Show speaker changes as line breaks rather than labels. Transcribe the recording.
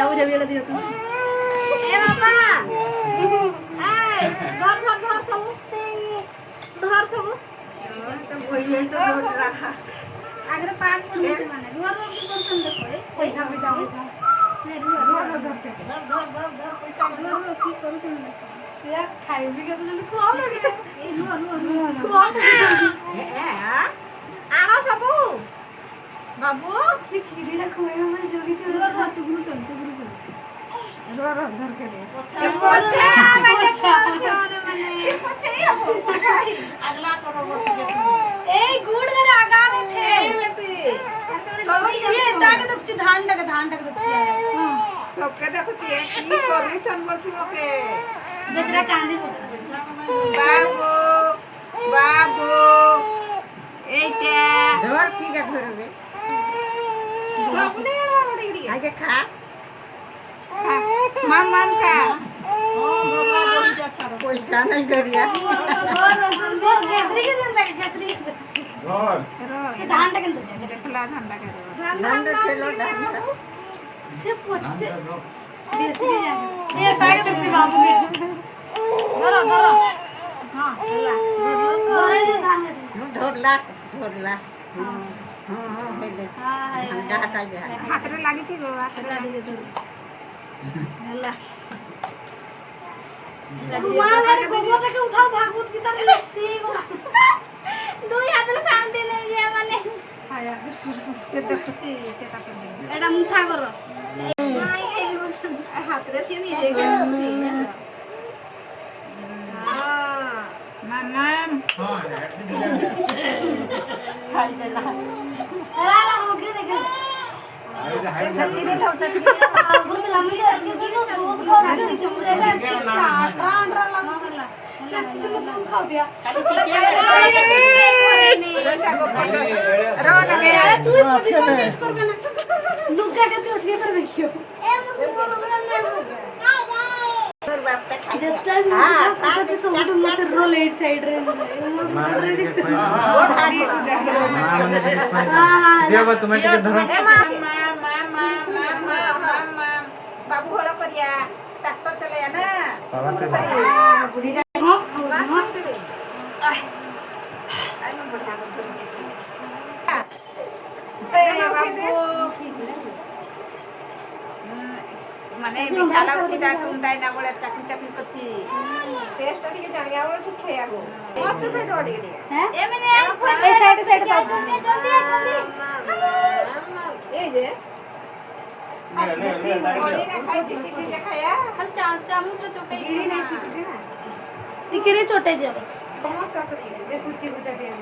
जाऊ जब ये दियो तू ए बाबा ए धर धर धर सब
तो वही तो धर रहा
आगरे पाठ पढ़े माने रुआ रुआ की करछन देखो ए पैसा पैसा पैसा ने रुआ रुआ धर के धर पैसा रुआ रुआ की करछन से खाई भी के तो खा लगे ए रुआ रुआ खा आनो सबू बाबू की खीरी रखोए हमर जोगी तो रुआ चुगरू चल रुआ रुआ धर के दे पोछा माने पोछा पोछा अगला करो ए गुड़ रे आगा उठे ए बेटी ये टाके तो कुछ धान टाके तो
सबके देखो की करू चन बोलथु के
बेचरा कांदी
बाबू एटा धर की के धर रे सब ने बड़ी आगे खा मान खा कोई खा नहीं करिया
केसरी के दिन तक केसरी से धान टाके तो
देखला धान टाके
धान खेलो धान से पोछ से केसरी जाने ये टाके तो बाबू के धरो हां चला धरे दे धान
ढोरला हां हेले हां हटा जा हाथ रे लागी छी गो हाथ रे लागी तो हल्ला
रुमाल रे गोबर के उठाओ भागवत गीता रे सी दो हाथ रे शांति ले जे माने हाया से देखती केटा कर एटा मुठा करो हाथ रे से नहीं देगा हां
मामा हां खाई ले ला
ला हो गया देख
जल्दी दे थो सक
बहुत लंबी है दूध खा के चमड़े का आटा लगा से कितने दूध खा दिया
रो ना
अरे तू पोजीशन चेंज कर ना दूध का के उठ के पर देखियो ए मुझे
बाप पे खाई
हां तो सब मत रोल एट साइड रे
देव तुम्हें टिके धरो
बाबू घर करिया ट्रैक्टर चले ना
बाबा
बुढ़ी
हां
आई नो बढ़िया माने मिठाला उठीदा तुंडाई ना बोले चाकू चाकू कच्ची टेस्ट ठीक जानिया बोले ठीक है आगो मस्त थे तो डी
हैं ए मैंने ए साइड जल्दी
ए जे
जैसे
बॉडी ना खाई किटी खाया
खाली चामच रे चोटे गिरी नहीं सीखते ना तिकरे चोटे जे बस
मस्त असली
ये कुछ बुझा दिया